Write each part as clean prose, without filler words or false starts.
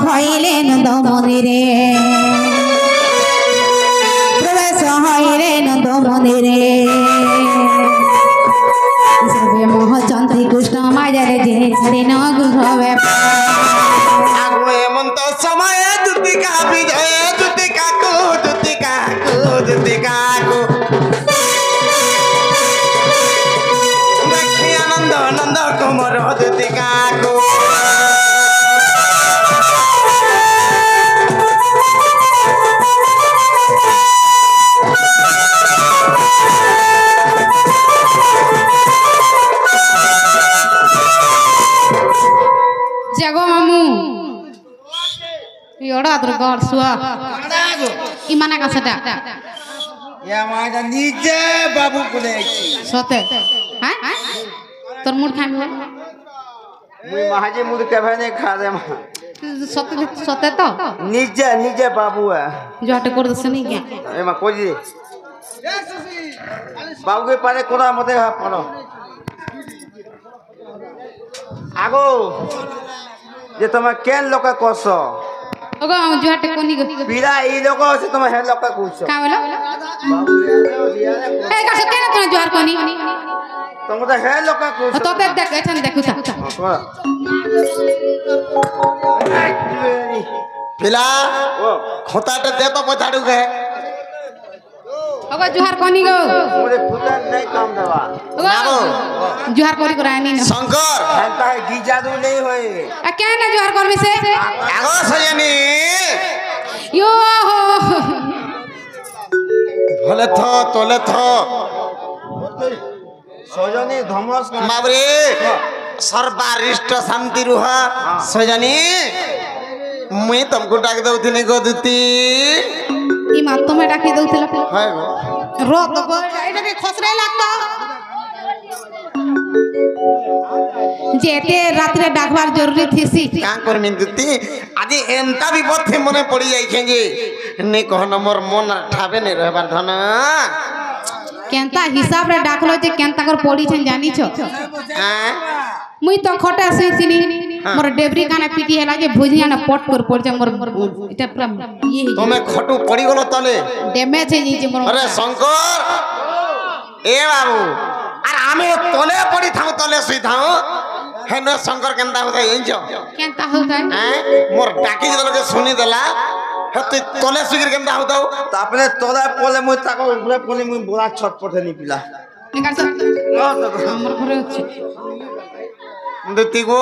হইলে নন্দ মন্দিরে প্রবেশ হইলে নন্দ মন্দিরে সবে মোহচন্দ্রী কৃষ্ণ মাজারে যে ছেড়ে ন গৃহবে আগো এমন তো সময় দুটি কাপি যায় দুটি কাকু দেখি আনন্দ আনন্দ কুমর দুটি কাকু jago mamu yaudah atur gor suah imana kasada ya maja nije babu kule sote hah tor mood khaim ho মুই মাহাজে মুদ কেবে নে খাদে মা sote sote to nije nije babu jote kor dese nahi kya এ মা কই দি বাবু কে পারে কোরা মতে হা পড়ো আগো যে তোমার কেন লোকে কস ogo jote koni go পিলা এই লোক আছে তোমার হে লোকে কইছো ka bolo বাবু দিয়ালে eh ka sote na tuna johar koni তোমরা হে লোকে কইছো tote dekh echan dekhu ta পিলা ও খোতাটা দে তো পছাড়ু গে ogo johar koni go মোরে ফুটান নাই কাম দেবা ogo johar kori korani na Shankar হেনতা গিজাদু নেই হই kya na johar korbi se আগো সজনি yo ভলে থ তোলে থ সজনি ধমরস বাবরে সর্বারিষ্ট শান্তি রুহ সজনি মুই তমকু ডাক দউথিনি গো দুতি ই মা তুমি ডাকি দউছিল হয় গো रो तो এটা কি খসরে লাগতো যেতে রাতে ডাকবার জরুরি থিসি কাঁ করমি দুতি আজি এন্তা বিপদ থে মনে পড়ি যাইছে যে নে কহন মোর মন ঠাবে নে রহবার ধন কেনতা হিসাব রে ডাকলো যে কেনতা কর পড়িছেন জানিছো হ্যাঁ মুই তো খটা শুইছিনি মোর ডেবরি কানা পিটি হেলা যে ভুজিয়া না পট কর পড়ছে মোর এটা পুরা ইয়ে তুমি খটু পড়ি গলো তলে ড্যামেজ হয়ে যাইছে মোর আরে শঙ্কর এ বাবু আর আমি তলে পড়ি থাও তলে শুই থাও হেন শঙ্কর কেনতা হতা এইছ কেনতা হতা হ্যাঁ মোর ডাকি যেতলকে শুনি দেলা হে তুই তলে শুইর কেনতা হতাও তারপরে তলে পলে মুই তাকো উপরে পলে মুই বড়া ছটপটে নি পিলা একার সব আমার ঘরে হচ্ছে দুতি গো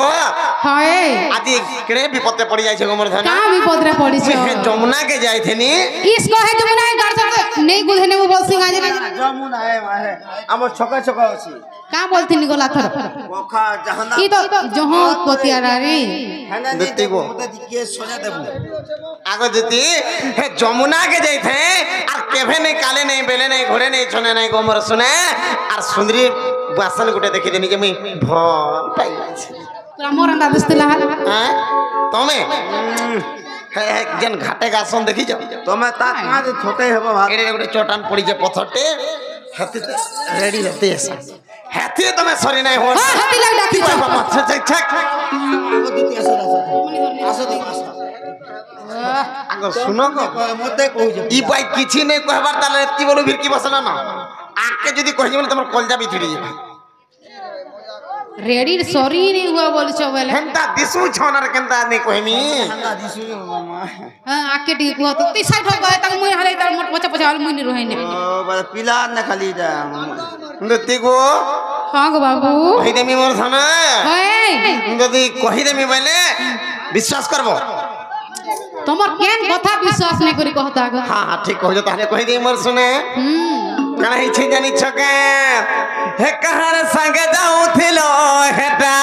হয় আজি কেড়ে বিপদে পড়ি যাইছে গো মোর ধন কা বিপদরে পড়িছ যমুনা কে যাইথেনি इसको है जमुना है गार सब नहीं गुधने वो बोल सिंह आज যমুনা হে মাহে আমার ছকা ছকা আছে का बोलती नी गोला थर ওখা জাহানা ई तो जहां उत्पत्ति आ रे হেনা দিতে গো মতে দিকে সোজা দেব আগো দিতি হে যমুনা কে যাইথে আর কেভে নেই কালে নেই বেলে নেই ঘরে নেই ছনে নেই গো মোর শুনে আর সুন্দরী বাসন গুটে দেখি দেনি যে মুই ভল পাই আছি তোরা মোর अंदा दिसतला হ্যাঁ তুমি যেন ঘাটে গাছন দেখি যাও তুমি তা কাঁধে ছোটে হবো ভাগে গোটে চটান পড়িছে পথরটে হাতে রেডি হতে এসে হাতে তুমি সরি নাই হো हाथी लग डाकी বাবা ছাক ছাক আগে শুনো গো মতে কইছো ই ভাই কিছু নেই কহবার তালে এতি বলো ভিরকি বসলা না আকে যদি কইছি বলে তোমার কলজা বিছড়ি যাবে रेडी सॉरी नहीं हुआ बोल छो बोले হেনতা দিসু ছনার কেনতা নেই কইমি হেনতা দিসু মামা हां आके टी को तो ती साइड हो गए तक मुई हले तर मोट पछा पछा मुई नहीं रहे ने ও বাবা পিলা না খালি দা নতি গো हां गो बाबू কই দেমি মোর থানা ओए যদি কই দেমি বলে বিশ্বাস করব তোমার কেন কথা বিশ্বাস নাই করি कहता गो হ্যাঁ হ্যাঁ ঠিক কইছো তাহলে কই দেই মোর শুনে কানা ইচ্ছে জানি ছকে হে কাহার সঙ্গে যাউথিল হেটা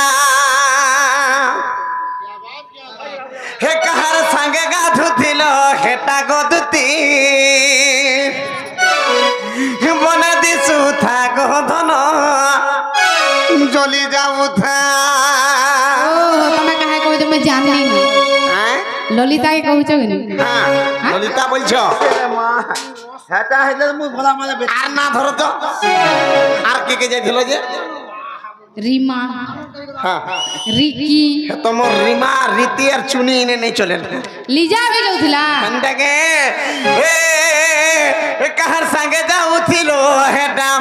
হে কাহার সঙ্গে গাধুথিল হেটা গদুতি বনে দিছু থাক ধন জলি যাউথা ओ তুমি কাহে কই তুমি জাননি না হ্যাঁ ললিতা কে কইছো কি হ্যাঁ ললিতা বলছো হেটা হেলে মুই ভলা মানে আর না ধরো তো আর কে যাইছিল যে রিমা হ্যাঁ রিকি তোমার রিমা রীতি আর চুনি ইনে নেই চলে লিজা भी যাউଥିଲା এন্ডাকে এ কাহার সঙ্গে যাউছিল হেটা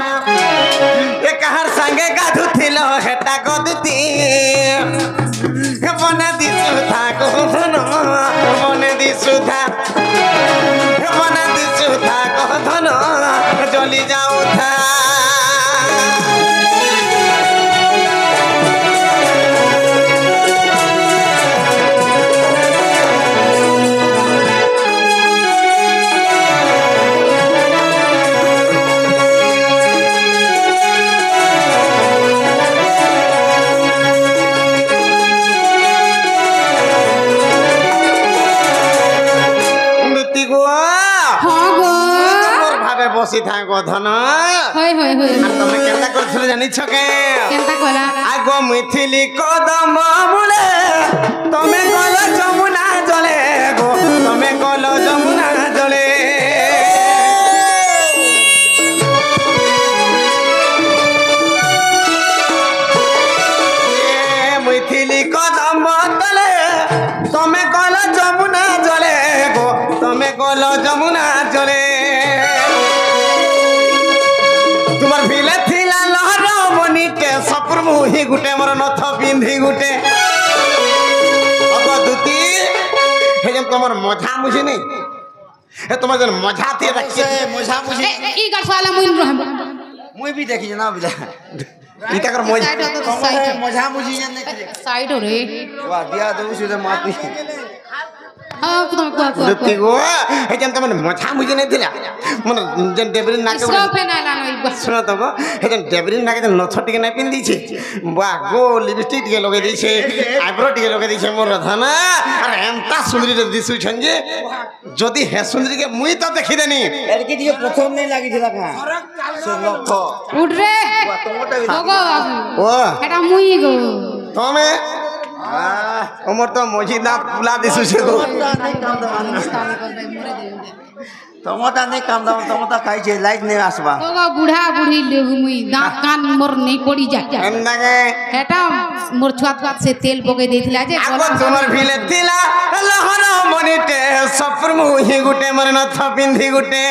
এ কাহার সঙ্গে গাধুছিল হেটা গদতি বনে দিসুধা কহন বনে দিসুধা বনে দিসুধা কহন জলি যাউথা বসি থাকো ধন হয় হয় হয় আর তুমি কেনটা করছিল জানিছ কে কেনটা কলা আগ মিথিলি কদম মূলে তুমি গল যমুনা জলে গো তুমি গল যমুনা জলে মিথিলি কদম তলে তুমি গল যমুনা জলে গো তুমি গল যমুনা জলে তোমার ভিলে থিলা লহর বনিতে সপুর মুহি গুটে মোর নথ পিন্ধি গুটে অগদুতি হে যেন তোমার মঝা মুঝি নেই হে তোমার যেন মঝা দিয়ে রাখছে মজা মুঝি ই গাছওয়ালা মুই রহম মুই भी देखी ना बिला ইটা কর মঝা मजा मुझी जन देखी সাইড রে वाह दिया दो सीधे माती হ্যাঁ তুমি কোয়া কোয়া দুতি গো হে যেন তোমার মঝা মুঝি নেই দিলা মন যেন দেবরি নাকে ইসো ফেনালা নই শুনো তো গো হে যেন দেবরি নাকে যেন নথ টিকে নাই পিন দিছে বাহ গো লিপস্টিক টিকে লগাই দিছে আইব্রো টিকে লগাই দিছে মোর রাধানা আর এমতা সুন্দরী দিছুছন যে যদি হে সুন্দরীকে মুই তো দেখি দেনি এর কি দিয়ে প্রথম নেই লাগি দিলা কা সে লক্ষ উঠ রে वाह তোমটা भी ওগো ও এটা মুই গো তুমি ওমর তো মঝি দাঁত ফুলা দিছুছে গো তোমটা নেই কাম দাও তোমটা খাইছে লাইট নেই আসবা ওগো বুড়া বুড়ি লেবু মুই দাঁত কান মোর নেই পড়ি যায় এন্দাকে এটা মোর ছুয়াত ছুয়াত সে তেল পকাই দিয়েছিল যে আগো তোমার ভিলে দিলা লহর মনিতে সপুর মুহি গুটে মোর নথ পিন্ধি গুটে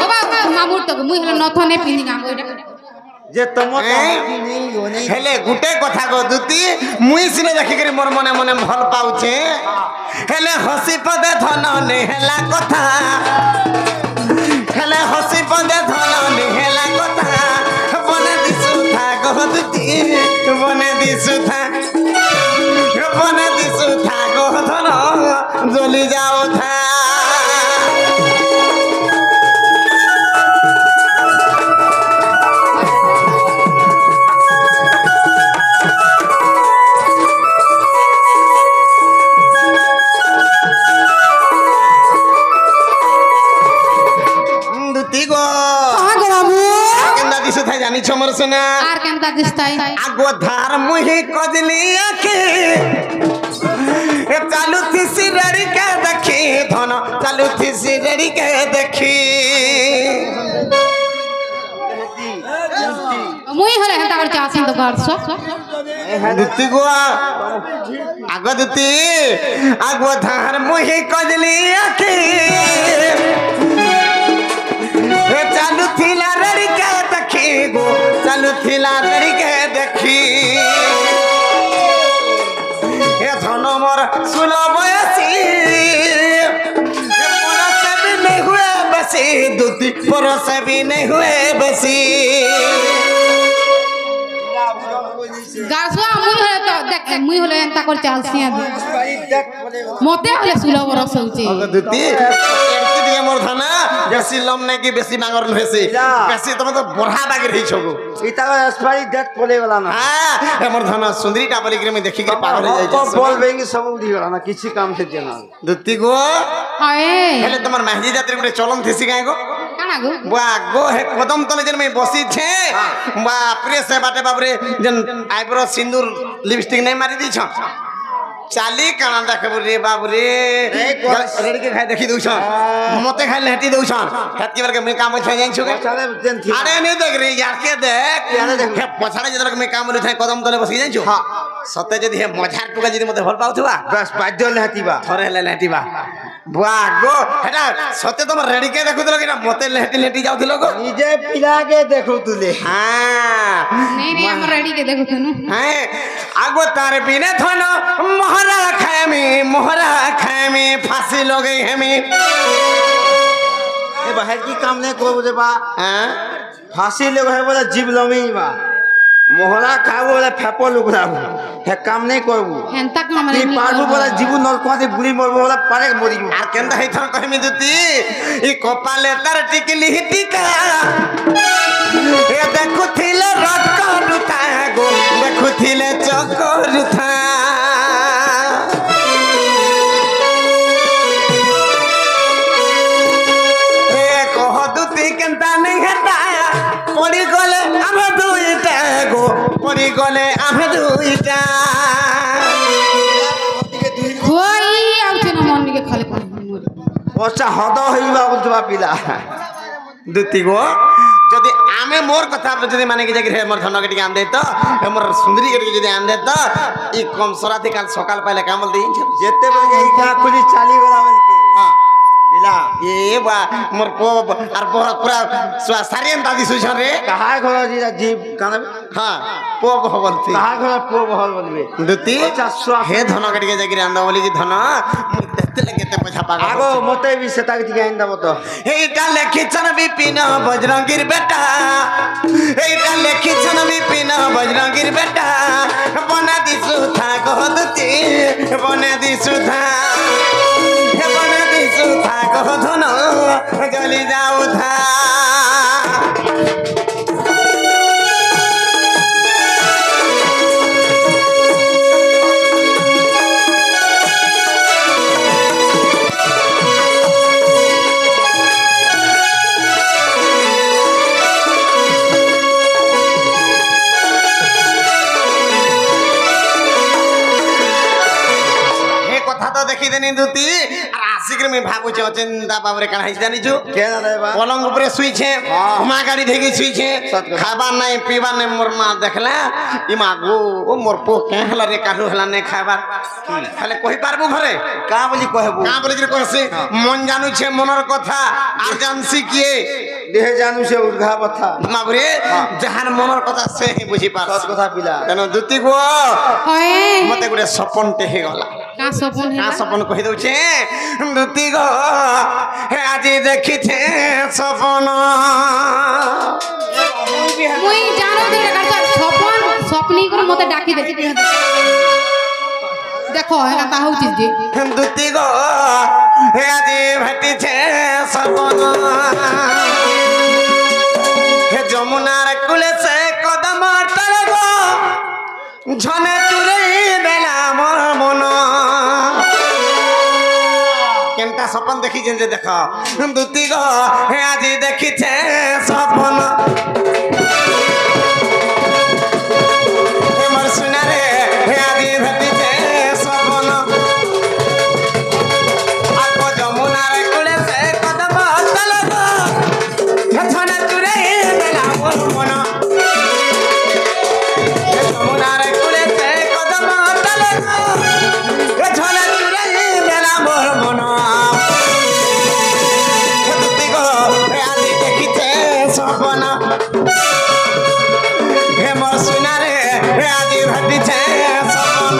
বাবা মামুর তো মুই হলো নথ নে পিন্ধি গাম ওইটা যে তোমটা নেই ও নেই হেলে গুটে কথা গো দুতি মুই সিনে দেখি করি মোর মনে মনে ভাল পাউছে হেলে হসি পদে ধন নে হেলা কথা হেলে হসি পদে ধন নে হেলা কথা বনে দিছু থা গো দুতি বনে দিছু থা বনে দিছু থা গো ধন জ্বলি যাও থা জানিছ মোর সোনা আর কেনতা দিস্তাই আগো ধার মুহি কজলি আখি এ চালু থিসি রেড়ি কে দেখি ধন চালু থিসি রেড়ি কে দেখি মুই হলে হেতা করে চাসিন তো ঘর সব দুতি গো আগো দুতি আগো ধার মুহি কজলি আখি এ চালু থিলা রেড়ি কে দেখি গো চালু থিলা রেড়ি কে দেখি এ ধন মোর সুল বয়সী পরসে भी नहीं हुए बसी দুতি পরসে भी नहीं हुए बसी গাছওয়া মুই হলে তো দেখ মুই হলে হেতা করে চাসিয়া মতে হলে সুলভ রস হচ্ছে দুতি এরকি দিয়ে মোর ধানা বেশি লম নাই কি বেশি মাঙ্গর হয়েছে বেশি তুমি তো বড়া বাগে রইছ গো ইতা এক্সপায়ারি ডেট পড়ে গলা না হ্যাঁ মোর ধানা সুন্দরীটা বলি করে আমি দেখি কি পাগল হয়ে যাইছে বল বেঙ্গি সব উঠি গলা না কিছু কাম থেকে জানা দুতি গো হয় হেলে তোমার মেহেদি যাত্রী গুটে চলন থিসি গায় গো কানা গো বা গো হে কদম তলে যেন মই বসি ছে বাপরে সে বাটে বাপরে যেন আইব্রো সিন্দুর লিপস্টিক নাই মারি দিছ चाली काना देखबु रे बाबू रे रेडी के खाई देखि दउछन मते खाई लेटी दउछन हेत के बार में काम छै जान छु चले देन थी अरे नहीं देख रे यार के देख यार देख हे पछाड़े जदर में काम ले कदम तले बसी जान छु हां सते जदी हे मझार टुका जदी मते भल पाउथबा बस बाध्य लेहतीबा थरे ले लेटीबा बुआ गो हेटा सते तुम रेडी के देखु कि ना मते लेटी लेटी जाउथलो गो निजे पिला के देखो तुले हां नहीं हम रेडी के देखो तनु हैं आगो तारे बिने थन मोहरा खामी फांसी लो गई हमी ए बाहर की काम नहीं को बोले बा हां फांसी ले है बोला जीव लमी बा मोहरा खाबो बोला फेपो लुकराबो हे काम नहीं करबो हेंता काम रे ती पारबो बोला जीव नलको दे बुली मरबो बोला पारे मरी आ केंदा हे थन कहमी दुती ई कपाले तार टिकली टिका ए देखुथिले रट करुता गो देखुथिले चकरुता पड़ी गले आमे दुईटा गो पड़ी गले आमे दुईटा कोई आउछ न मन के खाली ओसा हद होइबा बोलतबा पिला दुती गो जदी आमे मोर कथा जदी माने के जगी मोर धन के टिके आन दे तो मोर सुंदरी के जदी आन दे तो ई कम सराती काल सकाल पहले काम दे जेते बजे ई का खुली चाली वाला मिल के हां पिला ए बा मोर को आर पूरा सारियन दादी सुछन रे कहा घर जीव काना हां पो बोलती कहा घर पो बहल बोलबे दुती हे धन के टिके जगी आन बोली कि धन देखते लगे ते पछा पागल आगो मते भी सेता के टिके आइन मत एटा लेखिछन विपिन बजरंगीर बेटा एटा लेखिछन विपिन बजरंगीर बेटा बना दिसु था कहदती बना दिसु था बना दिसु था कहधन जली जाऊ था देखी देनी दुती और आशिक में भागु छ चिंता बाबरे कण है जानी छु के ना बा पलंग ऊपर सुई छे मा गाड़ी धेगी सुई छे खाबा नहीं पीबा नहीं मोर मां देखला इमा गो ओ मोर पो के हला रे काढू हला नहीं खाबा खाले कहि पारबो घरे का बोली कहबो का बोली कहसे मन जानू छे मनर कथा आ जानसी किए देह जानू से उर्घा बथा बाबरे जहान मनर कथा से ही बुझी पार सत कथा पिला तनो दुती गो ओए मते गुडे सपन ते हे गला का सपन है का सपन कहि दउ छे दुती गो हे आजी देखि छे सपन मुई जानो दे करता सपन सपनी को मते डाकी देखि देखो है का हो चीज जे दुती गो हे आजी भेटि छे सपन हे जमुनार कुले से कदम टल गो झने चुरे देला मोर मन केनटा सपन देखि जे देखो दुती गो हे आजी देखि छे सपन हे मोर सुना रे हे आजी भेटि छे सपन आको जमुनार कुले से कदम टल गो झने चुरे देला मोर मन जमुनार कुले से कदम टल गो झने चुरे देला मोर मन दुती गो हे आजी देखि छे सपन हे मोर सुना रे हे आजी भेटि छे सपन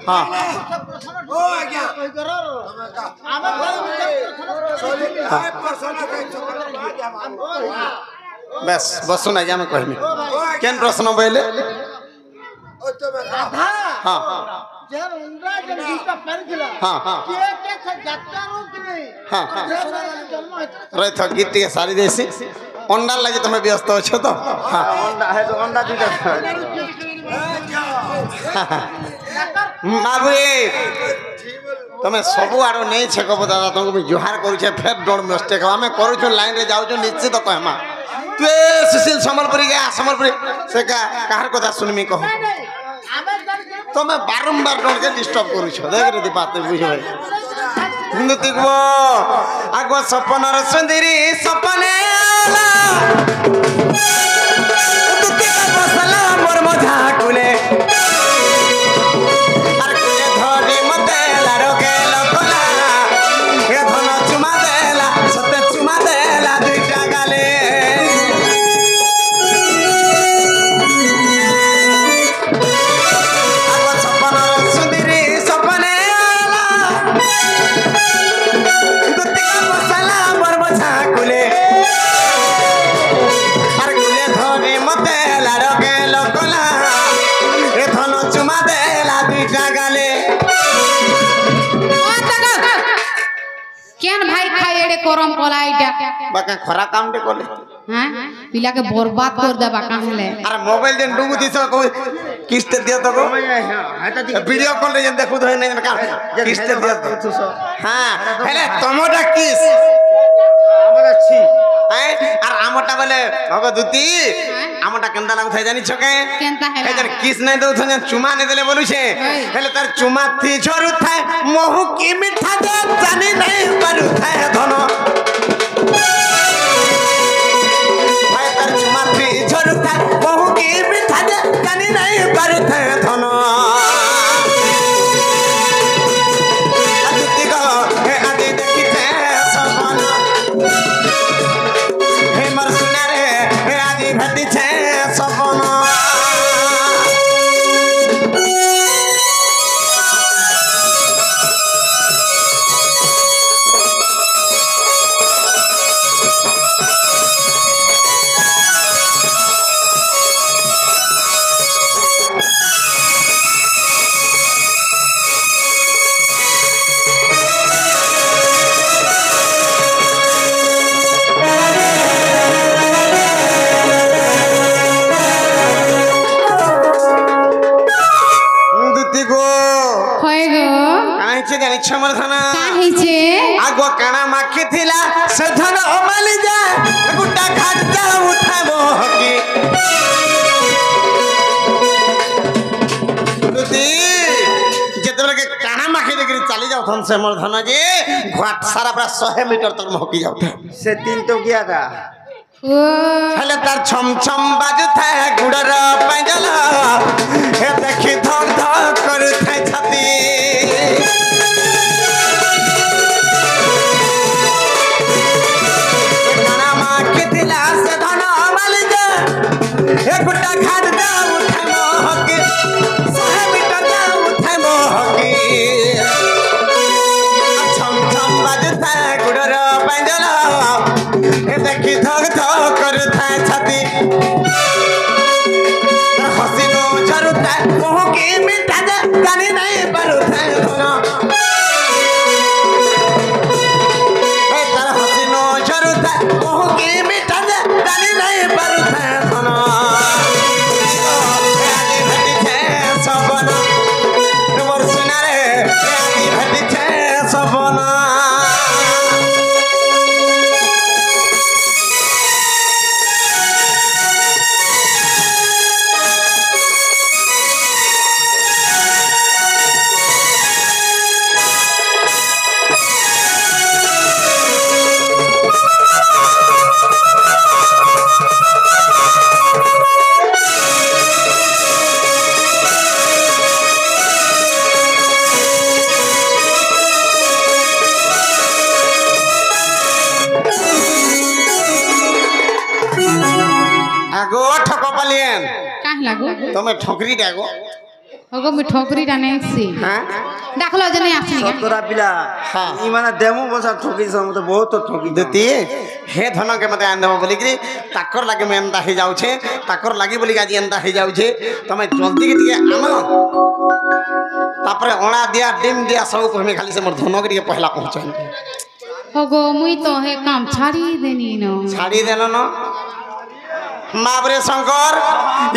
हाँ বেশ বসুন আগে আমি কহিনি কেন প্রশ্ন বইলে হ্যাঁ হ্যাঁ হ্যাঁ হ্যাঁ হ্যাঁ রইথ গীত টিকে সারি দিয়েছি অন্ডার লাগে তুমি ব্যস্ত অছো তো হ্যাঁ অন্ডা দুইটা বাবু তুমি সবু আড়ু নেই কব দাদা তোমাকে জুহার করছে ফের ডোন্ট মিস্টেক আমি করুছ লাইন রে যাউছ নিশ্চিত কহমা তুই সুশীল সম্বলপুরি গে সম্বলপুরি সে কাহার কথা শুনমি কহ তুমি বারম্বার ডোনকে ডিস্টার্ব করুছ দেখ রে দীপা তুই বুঝ ভাই কিন্তু দেখব আগ সপনর সুন্দরী সপনে আলা তুই বসলা মোর মধা কুলে কেন ভাই খাই এড়ে করম কলা এইটা বাকা খরা কামটে করলে হ্যাঁ পিলাকে বরবাদ করে দেবা কাহলে আর মোবাইল দেন ডুগু দিছ কিস্তে দিও তো গো ভিডিও কল রে দেখু ধই নাই কিস্তে দিও তো হ্যাঁ হেলে তোমটা কিস আমরা ছি আর আমটা বলে ভগদুতি আমটা কেনতা লাগু থাই জানি ছকে কেনতা হেলা এদের কিস নাই দউ থন চুমা নে দেলে বলুছে হেলে তার চুমা থি ঝরু থাই মহু কি মিঠা দে জানি নাই পারু থাই ধন ভাই তার চুমা থি ঝরু থাই মহু কি মিঠা দে জানি নাই পারু থাই ধন আদিতি গো হে আদি দেখিতে সবন হে মর সুনারে হে আদি ভাতিছে সবন छमर धना काहिचे आगो काना माखी थिला से धन ओमाली जा गुड्डा घाट जा उठाबो हकी दुती जेतबे के काना माखी देखि चली जाउ थन से मोर धना जे घाट सारा पूरा 100 मीटर तक महकी जाउ से तीन तो गया था ओ हेले तार छम छम बाजू था गुडर पैजला हे देखि धक धक कर थाई छाती एक गुड्डा खाद जा उठे मोहकी 100 मीटर जा उठे मोहकी छम छम बाजता गुडर पैजला ए देखि धक धक कर थाए छाती हसीनो झरुता मोहकी मिठा जा जानी नहीं परुता धनो ए तार हसीनो झरुता मोहकी मिठा जा जानी नहीं परुता धनो आगो ठको पालियन काह लागो तुम्हें ठोकरी डागो ওগো মুই ঠকরি টা নেছি হ্যাঁ ডাকলো যে নাই আসনি সতরা পিলা হ্যাঁ। ই মানে দেমু বসা ঠকি মতে বহুত ঠকি দুতি হে ধনকে মতে আনଦେବ ବୋଲିକିରି ତାକର ଲାଗି ମୁଁ ଏନ୍ତା ହେଇଯାଉଛେ ତାକର ଲାଗି ବୋଲିକି ଆଜି ଏନ୍ତା ହେଇଯାଉଛେ ତମେ ଜଲ୍ଦିକି ଟିକେ ଆନ ତାପରେ ଅଣା ଦିଆ ଡିମ୍ ଦିଆ ସବୁ କହିମି ଖାଲି ସେ ମୋର ଧନକେ ଟିକେ ପହଲା ପହଞ୍ଚାଇ ওগো মুই তো হে কাম ছাড়ি দেনি ন ছাড়ি দেল ন মাবরে শঙ্কর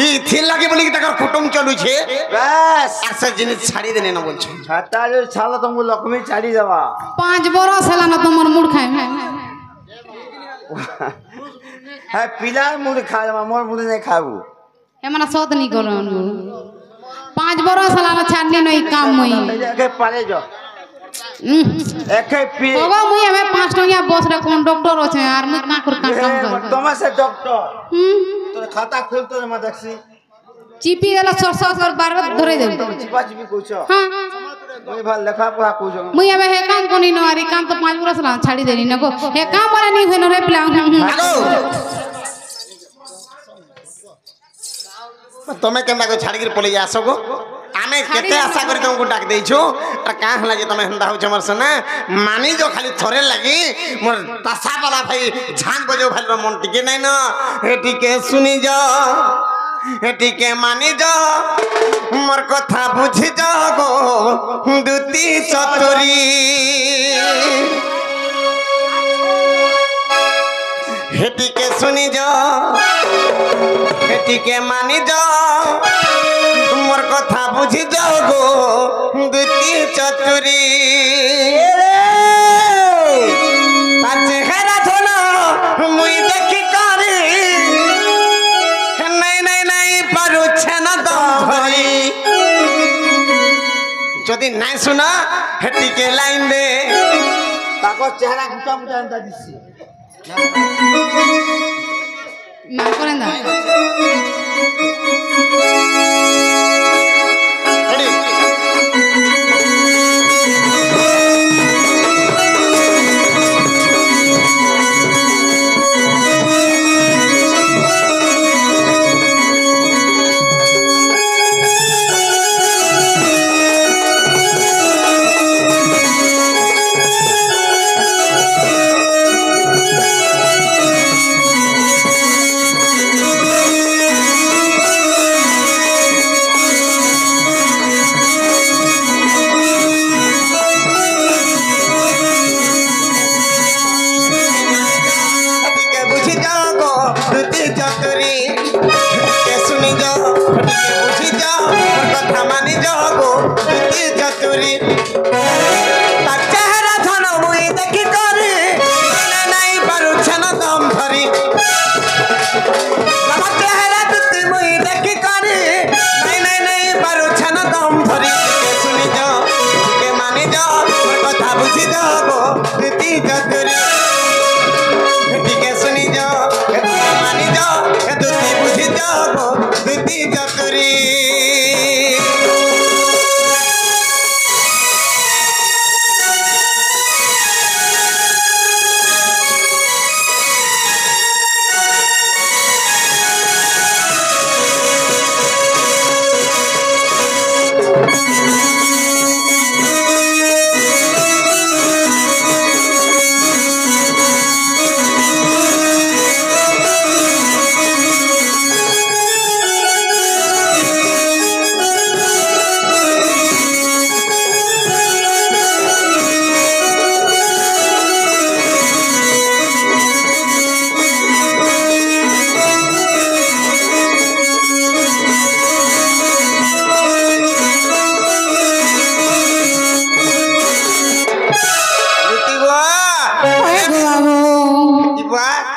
ইথির লাগি বলিকি তাকর কুটুম চলুছে ব্যাস আর সে জিনিস ছাড়ি দেনে না বলছো ছাতা যে ছালো তুমি লক্ষ্মী ছাড়ি দেবা 5 বরস হেলা না তোমার মুড খাই হ্যাঁ পিলার মুড়ি খাই মোর মুড়ি নাই খাবো এমন সত নি করন 5 বরস হেলা না ছাড়নি নই কাম মুই একে পারে যাও একে পি ওগো মুই এবে 5 টঙ্কিয়া বস রে কন্ডাক্টর আছে আর মুই কাম কর তোমার সে ডক্টর হুম তোর খাতা খুলতো মা দেখছি চিপি দেলা সরসর কর বারবার ধরে দেব চিপা চিপি কইছ হ্যাঁ মুই ভাল লেখা পড়া কইছ মুই এবে হে কাম কোনি ন আর কাম তো 5 বরস হেলা ছাড়ি দেনি না গো হে কাম বলে নি হইন রে প্লান তুমি কেনতা কো ছাড়িকি পলাই আসো গো আমি কেতে আশা করি তোমাকে ডাক দেইছো আর কাঁ হলা যে তুমি হেন্দা হউছ মোর সনে মানি जो খালি থরে লাগি মোর তাসা বালা ভাই ঝান বজো ভাই মন টিকে নাই না এটিকে শুনি যা এটিকে মানি যা মোর কথা বুঝি যা গো দুতি চতুরি হেটিকে শুনি যা হেটিকে মানি যা মোর কথা বুঝি যাও গো দুতি চতুরি তার চেহারা ধন মুই দেখি করে নাই নাই নাই পারুছে না দম ধরি যদি নাই শুনা হেটিকে লাইন দে তাকো চেহারা গুটা মুটা এন্তা দিছি না করেন দা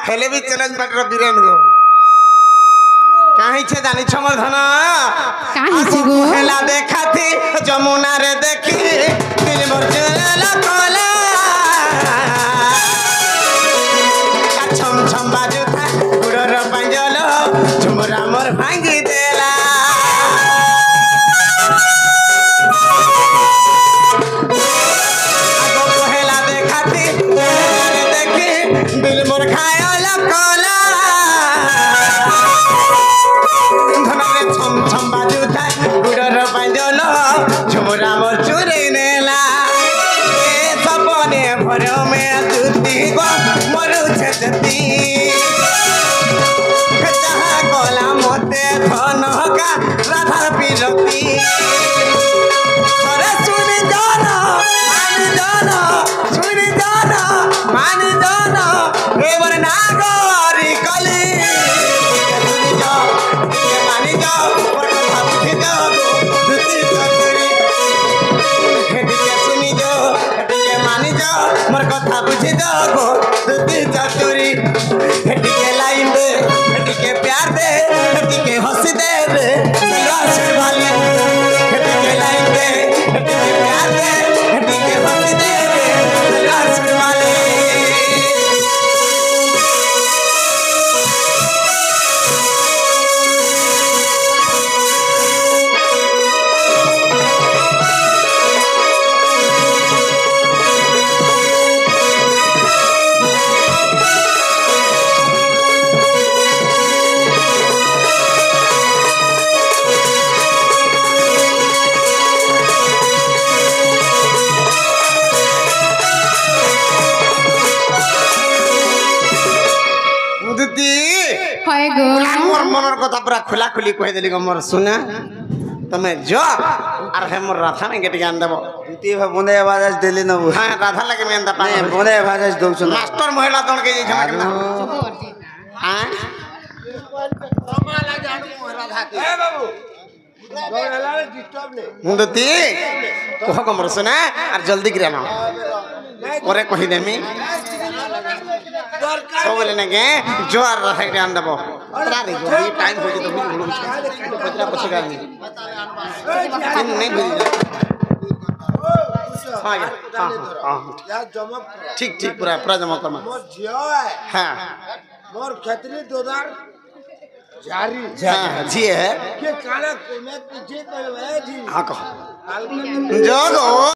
हेले भी चैलेंज बाटर बीरेन गो काहे छे जानी छमर धन काहे छे गो हेला देखाती जमुना रे देखी दिल मोर जला कोला छम छम बाजू था गुडर पंजलो झुमरा मोर भांगी देला आगो हेला देखाती देखी दिल मोर खाया कोला धनरे छम छम बाजू था गुडर पंजलो दुती चतुरी टिके लाइन दे टिके प्यार दे टिके हंसी दे रे लाश वाली टिके लाइन दे टिके प्यार दे टिके हंसी दे रे लाश वाली হয় গো मोर मनर कथा पूरा खुला खुली कह देली गो मोर सुना तमे जो और हे मोर राधा में गेट ज्ञान देबो दुती बोने आवाज देले न वो हां राधा लगे में अंदा पानी बोने आवाज दउ सुन मास्टर महिला दौड़ के जे झमकना हां ए बाबू गौरला डिस्टर्ब ले मुंदती कह गो मोर सुना और जल्दी गिराना ओरे कहि देमी सबले नगे जोर रहे ज्ञान देबो तरा रे जो ये टाइम हो जे तो भूल पतरा पछ गानी तीन नहीं भूल हां हां या जमक ठीक ठीक पूरा पूरा जमा करमा मोर जियो है हां मोर खतरी दोदार जारी हां जी है के काला में पीछे तो है जी हां कहो काल जो गो